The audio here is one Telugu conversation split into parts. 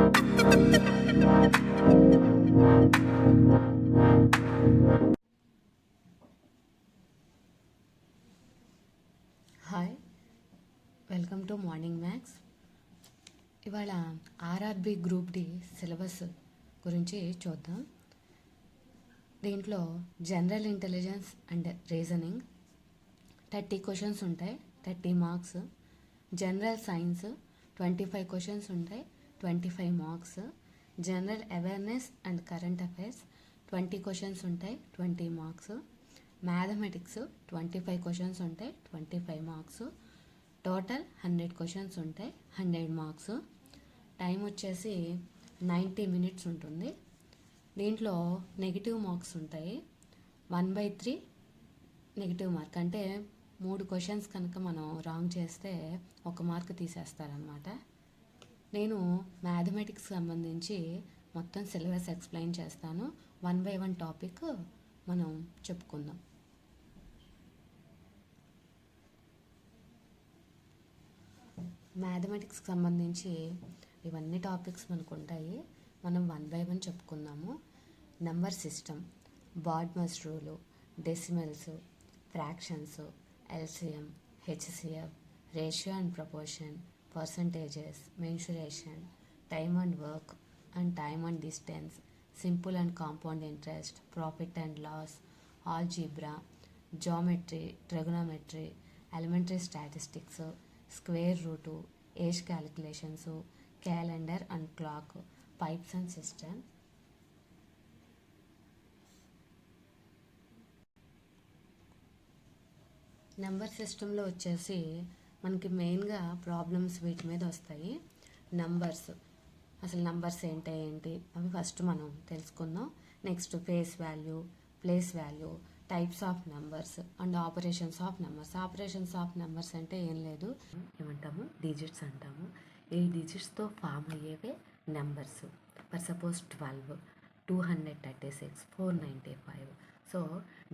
Hi, welcome to morning maths. ఇవాళ ఆర్ఆర్బి గ్రూప్ డి సిలబస్ గురించి చూద్దాం. దీంట్లో general intelligence and reasoning 30 questions ఉంటాయి, 30 మార్క్స్. జనరల్ సైన్స్ 25 క్వశ్చన్స్ ఉంటాయి, 25 marks. General awareness and current affairs 20 questions ఉంటాయి, 20 మార్క్స్. మ్యాథమెటిక్స్ 25 క్వశ్చన్స్ ఉంటాయి, 25 మార్క్స్. టోటల్ 100 క్వశ్చన్స్ ఉంటాయి, 100 మార్క్స్. టైం వచ్చేసి 90 మినిట్స్ ఉంటుంది. దీంట్లో నెగిటివ్ మార్క్స్ ఉంటాయి. 1/3 నెగిటివ్ మార్క్, అంటే 3 క్వశ్చన్స్ కనుక మనం రాంగ్ చేస్తే 1 మార్క్ తీసేస్తారనమాట. నేను మ్యాథమెటిక్స్ సంబంధించి మొత్తం సిలబస్ ఎక్స్ప్లెయిన్ చేస్తాను. 1 by 1 టాపిక్ మనం చెప్పుకుందాం. మ్యాథమెటిక్స్కి సంబంధించి ఇవన్నీ టాపిక్స్ మనకు ఉంటాయి. మనం 1 by 1 చెప్పుకుందాము. Number system, BODMAS rule, decimals, fractions, LCM, HCF, ratio and proportion, percentages, mensuration, time and work and time and distance, simple and compound interest, profit and loss, algebra, geometry, trigonometry, elementary statistics, square root, age calculations, calendar and clock, pipes and system. Number సిస్టంలో వచ్చేసి మనకి మెయిన్గా ప్రాబ్లమ్స్ వీటి మీద వస్తాయి. నంబర్స్, అసలు నంబర్స్ ఏంటి అవి ఫస్ట్ మనం తెలుసుకుందాం. Next face value, place value, types of numbers and operations of numbers. Operations of numbers అంటే ఏం లేదు, ఏమంటాము, డిజిట్స్ అంటాము. ఈ డిజిట్స్తో ఫామ్ అయ్యేవే నెంబర్స్. For suppose 12, 236, 495. సో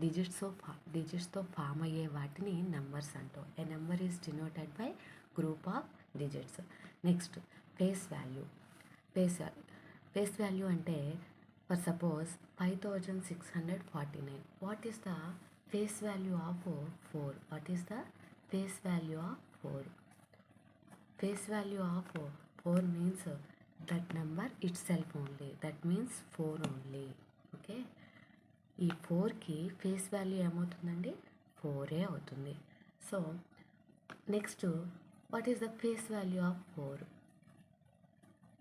డిజిట్స్తో ఫామ్ అయ్యే వాటిని నెంబర్స్ అంటాం. A number is denoted by group of digits. Next face value. Face value అంటే for suppose 5649. What is the face value of 4? What is the face value of 4? Face value of 4 means that number itself only. That means 4 only. Okay, ఈ 4కి ఫేస్ వాల్యూ ఏమవుతుందండి? 4 అవుతుంది. So next, what is the face value of 4?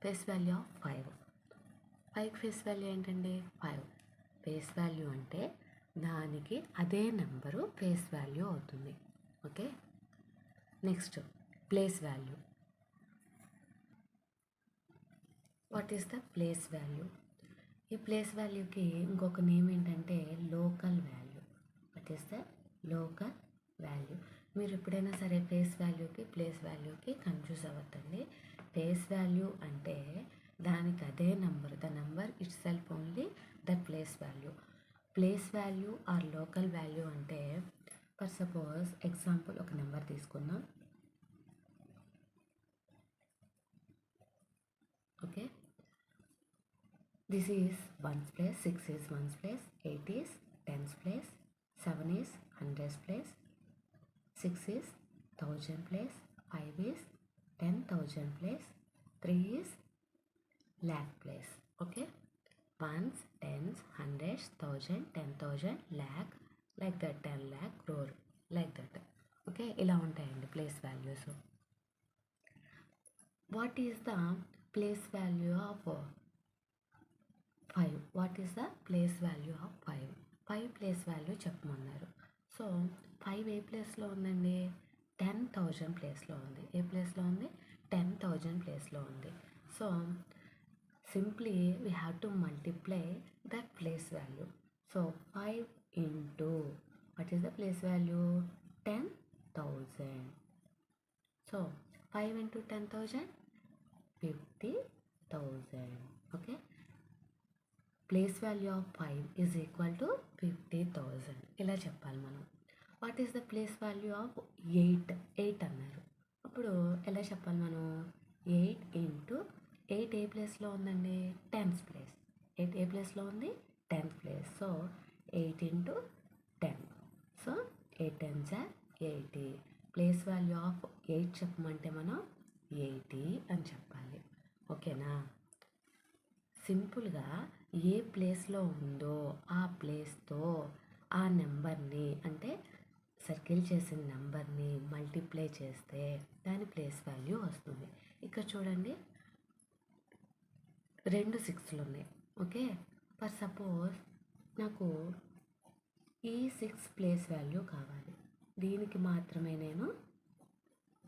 Face value of 5. 5కి ఫేస్ వాల్యూ ఏంటండి? 5. ఫేస్ వాల్యూ అంటే దానికి అదే నెంబరు ఫేస్ వాల్యూ అవుతుంది. Okay, next place value. What is the place value? ఈ ప్లేస్ వాల్యూకి ఇంకొక నేమ్ ఏంటంటే local value. What is the local value? మీరు ఎప్పుడైనా సరే ఫేస్ వాల్యూకి ప్లేస్ వాల్యూకి కన్ఫ్యూజ్ అవ్వద్దండి. ఫేస్ వాల్యూ అంటే దానికి అదే number, the number itself only the place value. Place value or local value అంటే ఫర్ సపోజ్ ఎగ్జాంపుల్ ఒక నెంబర్ తీసుకుందాం. Okay, this is 1's place, 6 is 1's place, 8 is 10's place, 7 is 100's place, 6 is 1000 place, 5 is 10,000 place, 3 is lakh place. Okay, 1's, 10's, 100's, 1000, 10,000, lakh, like that, 10 lakh, crore, like that. Okay, ఇలా ఉంటాయండి place values. What is the place value of 5? What is the place value of 5? 5 place value చెప్పమన్నారు. సో 5 ఏ ప్లేస్లో ఉందండి? 10,000 ప్లేస్లో ఉంది. ఏ ప్లేస్లో ఉంది? 10,000 ప్లేస్లో ఉంది. So simply we have to multiply that place value. So 5 into what is the place value? 10,000. So 5 into 10,000, 50,000. Okay, place value of 5 is equal to 50,000. ఇలా చెప్పాలి మనం. What is the place value of 8? 8 అన్నారు. అప్పుడు ఎలా చెప్పాలి మనం? 8 ఇంటూ 8 ఏ ప్లేస్లో ఉందండి? 10th place. 8 ఏ ప్లేస్లో ఉంది? 10th place. So 8 into 10. So 8 10s are 80. Place value of 8 చెప్పమంటే మనం 80 అని చెప్పాలి. ఓకేనా? సింపుల్గా ఏ ప్లేస్లో ఉందో ఆ ప్లేస్తో ఆ నెంబర్ని, అంటే సర్కిల్ చేసిన నెంబర్ని మల్టిప్లై చేస్తే దాని ప్లేస్ వాల్యూ వస్తుంది. ఇక్కడ చూడండి, 2 6లు ఉన్నాయి. ఓకే, ఫర్ సపోజ్ నాకు ఈ 6 ప్లేస్ వాల్యూ కావాలి. దీనికి మాత్రమే నేను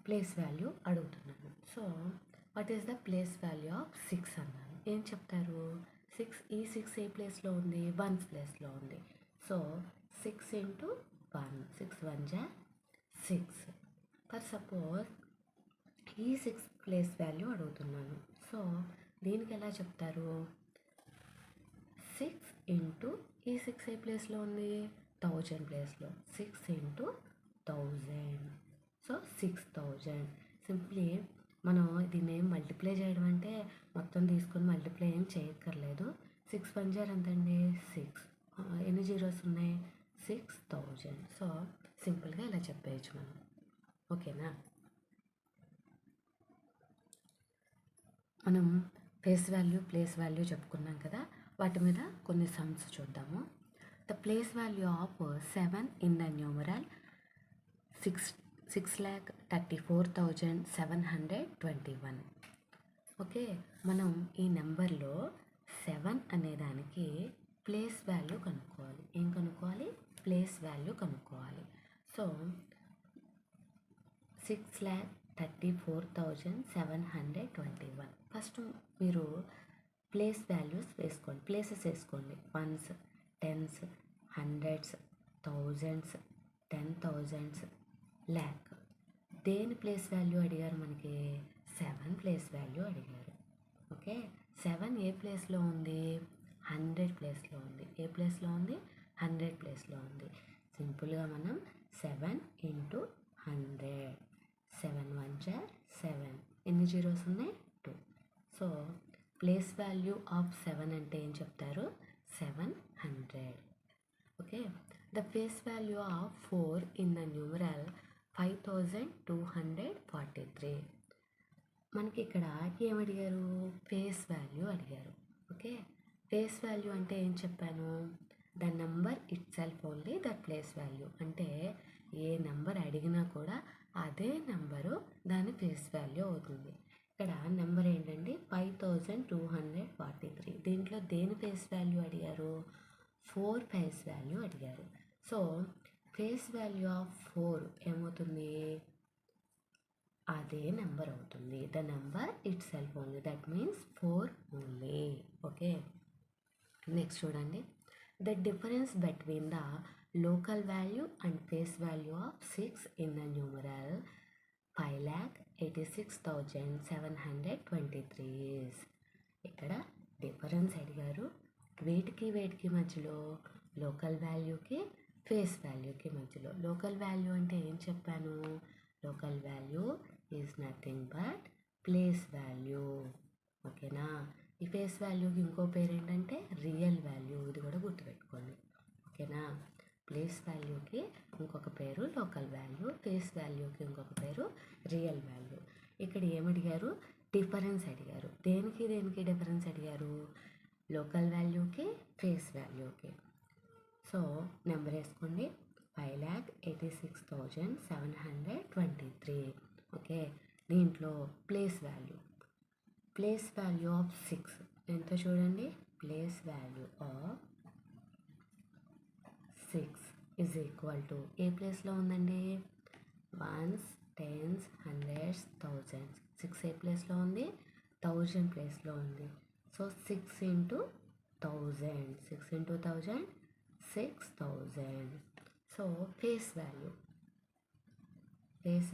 ప్లేస్ వాల్యూ అడుగుతున్నాను. So what is the place value of 6 అన్నాను. ఏం చెప్తారు? 6, ఈ 6 ఏ ప్లేస్లో ఉంది? 1 ప్లేస్లో ఉంది. సో 6 ఇంటూ 1, 6 1 జా 6. ఫర్ సపోజ్ ఈ 6 ప్లేస్ వాల్యూ అడుగుతున్నాను. సో దీనికి ఎలా చెప్తారు? 6 ఇంటూ ఈ 6 ఏ ప్లేస్లో ఉంది? 1000 ప్లేస్లో. 6 ఇంటూ 1000. సో 6000. సింప్లీ మనం దీన్ని మల్టిప్లై చేయడం అంటే మొత్తం తీసుకొని మల్టిప్లై ఏం చేయక్కర్లేదు. 6 1 జార్ ఎంతండి? 6. ఎన్ని జీరోస్ ఉన్నాయి? 6000. సో సింపుల్గా ఇలా చెప్పేయచ్చు మనం. ఓకేనా? మనం ఫేస్ వాల్యూ, ప్లేస్ వాల్యూ చెప్పుకున్నాం కదా, వాటి మీద కొన్ని సమ్స్ చూద్దాము. The place value of 7 in the numeral 6,34,721. Okay, మనం ఈ నెంబర్లో 7 అనేదానికి ప్లేస్ వాల్యూ కనుక్కోవాలి. ఏం కనుక్కోవాలి? ప్లేస్ వాల్యూ కనుక్కోవాలి. సో 6,34,721. ఫస్ట్ మీరు ప్లేస్ వాల్యూస్ వేసుకోండి, ప్లేసెస్ వేసుకోండి. 1s, 10s, 100s, 1000s, 10,000s, lakh. దేని ప్లేస్ వాల్యూ అడిగారు? మనకి 7 ప్లేస్ వాల్యూ అడిగారు. ఓకే, 7 ఏ ప్లేస్లో ఉంది? 100 ప్లేస్లో ఉంది. ఏ ప్లేస్లో ఉంది? 100 ప్లేస్లో ఉంది. సింపుల్గా మనం 7 ఇంటూ 100. 7 1 జా 7. ఎన్ని జీరోస్ ఉన్నాయి? 2. సో ప్లేస్ వాల్యూ ఆఫ్ 7 అంటే ఏం చెప్తారు? 700. Okay, the face value of 4 in the numeral 5243. మనకి ఇక్కడ ఏమడిగారు? ఫేస్ వాల్యూ అడిగారు. ఓకే, ఫేస్ వాల్యూ అంటే ఏం చెప్పాను? The number itself only that place value. అంటే ఏ నెంబర్ అడిగినా కూడా అదే నెంబరు దాని ఫేస్ వాల్యూ అవుతుంది. ఇక్కడ నెంబర్ ఏంటండి? 5243. దీంట్లో దేని ఫేస్ వాల్యూ అడిగారు? 4 ఫేస్ వాల్యూ అడిగారు. సో ఫేస్ వాల్యూ ఆఫ్ 4 ఏమవుతుంది? అదే నెంబర్ అవుతుంది. The number itself only, that means 4 only. Okay, next చూడండి. The difference between the local value and face value of 6 in the numeral 5,86,723 is. ఇక్కడ డిఫరెన్స్ అడిగారు. వేటికి మధ్యలో? లోకల్ వాల్యూకి ఫేస్ వాల్యూకి మధ్యలో. లోకల్ వాల్యూ అంటే ఏం చెప్పాను? Local value is nothing but place value. ఓకేనా? ఈ ఫేస్ వాల్యూకి ఇంకో పేరు ఏంటంటే రియల్ వాల్యూ. ఇది కూడా గుర్తుపెట్టుకోండి. ఓకేనా? ప్లేస్ వాల్యూకి ఇంకొక పేరు లోకల్ వాల్యూ, ఫేస్ వాల్యూకి ఇంకొక పేరు రియల్ వాల్యూ. ఇక్కడ ఏమడిగారు? డిఫరెన్స్ అడిగారు. దేనికి డిఫరెన్స్ అడిగారు? లోకల్ వాల్యూకి ఫేస్ వాల్యూకి. సో నెంబర్ వేసుకోండి, 5,86,723. ఓకే, దీంట్లో ప్లేస్ వాల్యూ ఆఫ్ 6 ఎంత చూడండి? Place value of 6 is equal to ఏ ప్లేస్లో ఉందండి? 1s, 10s, 100s, 1000s. 6 ఏ ప్లేస్లో ఉంది? 1000 ప్లేస్లో ఉంది. So 6 into 1000. 6 into 1000, 6000. So face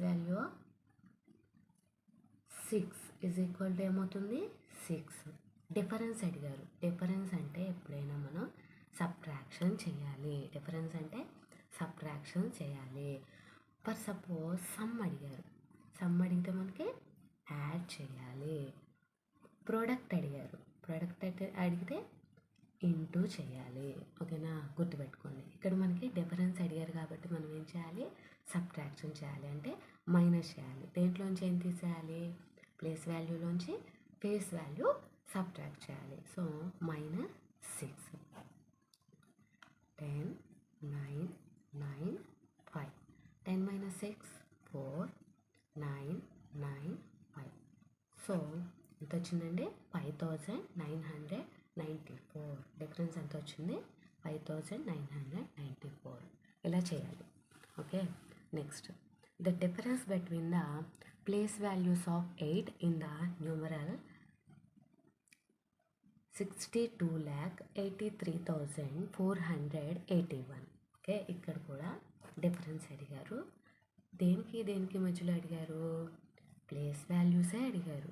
value of 6 is equal to ఏమవుతుంది? 6. డిఫరెన్స్ అడిగారు. డిఫరెన్స్ అంటే ఎప్పుడైనా మనం సబ్ట్రాక్షన్ చేయాలి. డిఫరెన్స్ అంటే సబ్ట్రాక్షన్ చేయాలి. ఫర్ సపోజ్ సమ్ అడిగారు. సమ్ అడిగితే మనకి యాడ్ చేయాలి. ప్రోడక్ట్ అడిగారు. ప్రోడక్ట్ అడిగితే ఇంటూ చేయాలి. ఓకేనా, గుర్తుపెట్టుకోండి. ఇక్కడ మనకి డిఫరెన్స్ అడిగారు కాబట్టి మనం ఏం చేయాలి, సబ్ట్రాక్షన్ చేయాలి, అంటే మైనస్ చేయాలి. దేంట్లోంచి ఏం తీసేయాలి, ప్లేస్ వాల్యూలోంచి ఫేస్ వాల్యూ సబ్ట్రాక్ట్ చేయాలి. సో -6, 10, 9, 9, 5. 10 minus 6, 4, 9, 9, 5. సో ఎంత వచ్చిందండి, 5994. డిఫరెన్స్ ఎంత వచ్చింది, 5994. ఇలా చేయాలి. Okay, next the difference between the place values of 8 in the numeral 62,83,481. Okay, ఇక్కడ కూడా డిఫరెన్స్ అడిగారు. దేనికి దేనికి మధ్యలో అడిగారు, ప్లేస్ వాల్యూసే అడిగారు.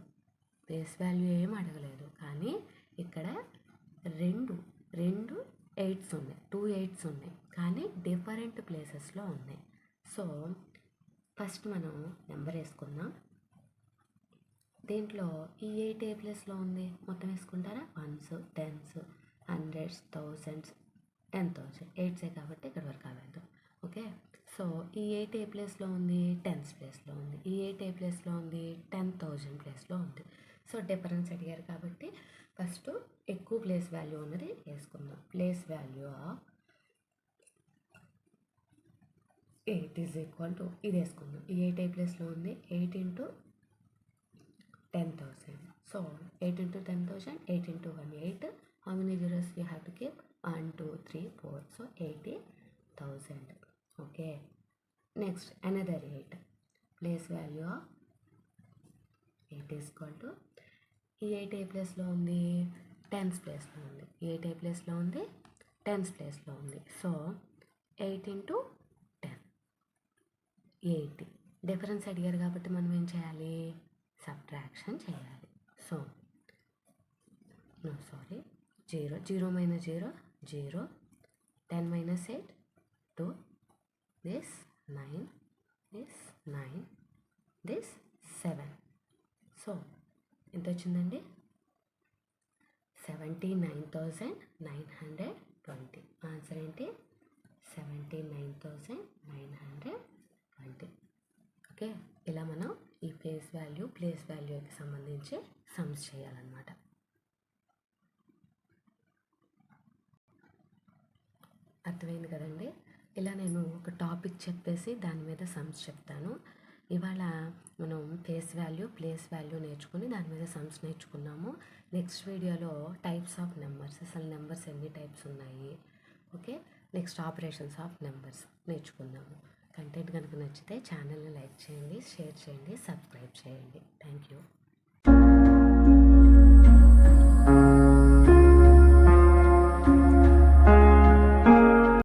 ప్లేస్ వాల్యూ ఏం అడగలేదు. కానీ ఇక్కడ రెండు 8s ఉన్నాయి, 2 8s ఉన్నాయి, కానీ డిఫరెంట్ ప్లేసెస్లో ఉన్నాయి. సో ఫస్ట్ మనం నెంబర్ వేసుకుందాం. దీంట్లో ఈ 8 ఏ ప్లేస్లో ఉంది, మొత్తం వేసుకుంటారా, 1s, 10s, 100s, 1000s, 10,000. 8సే కాబట్టి ఇక్కడ వరకు ఆవేద్దాం. ఓకే, సో ఈ 8 ఏ ప్లేస్లో ఉంది, 10s ప్లేస్లో ఉంది. ఈ 8 ఏ ప్లేస్లో ఉంది, 10,000 ప్లేస్లో ఉంది. సో డిఫరెన్స్ అడిగారు కాబట్టి ఫస్ట్ ఎక్కువ ప్లేస్ వాల్యూ ఉన్నది వేసుకుందాం. Place value of 8 is equal to ఇది వేసుకుందాం. ఈ 8 ఏ ప్లేస్లో ఉంది, 8 into 10,000. So 8 into 10,000, 8 into 1, 8. How many zeros we have to keep? 1, 2, 3, 4. So 80,000. Okay. Next, another 8. Place value of 8 is equal to ఈ 8 ఏ ప్లేస్లో ఉంది, 10s ప్లేస్లో ఉంది. ఈ 8 ఏ ప్లేస్లో ఉంది, 10s ప్లేస్లో ఉంది. So 8 into 10, 80. డిఫరెన్స్ అడిగారు కాబట్టి మనం ఏం చేయాలి, సబ్ట్రాక్షన్ చేయాలి. So 0 minus 0, 0. 10 minus 8, 2. This 9, this 9, this 7. So ఎంత వచ్చిందండి, 79,920. ఆన్సర్ ఏంటి, 79,920. ఓకే, ఇలా మనం ఈ ప్లేస్ వాల్యూకి సంబంధించి సమ్స్ చేయాలన్నమాట. అర్థమైంది కదండి. ఇలా నేను ఒక టాపిక్ చెప్పేసి దాని మీద సమ్స్ చెప్తాను. ఇవాళ మనం ప్లేస్ వాల్యూ నేర్చుకుని దాని మీద సమ్స్ నేర్చుకున్నాము. నెక్స్ట్ వీడియోలో టైప్స్ ఆఫ్ నెంబర్స్, అసలు నెంబర్స్ ఎన్ని టైప్స్ ఉన్నాయి, okay, next operations of numbers నేర్చుకుందాము. కంటెంట్ కనుక నచ్చితే ఛానల్ని లైక్ చేయండి, షేర్ చేయండి, సబ్స్క్రైబ్ చేయండి. Thank you.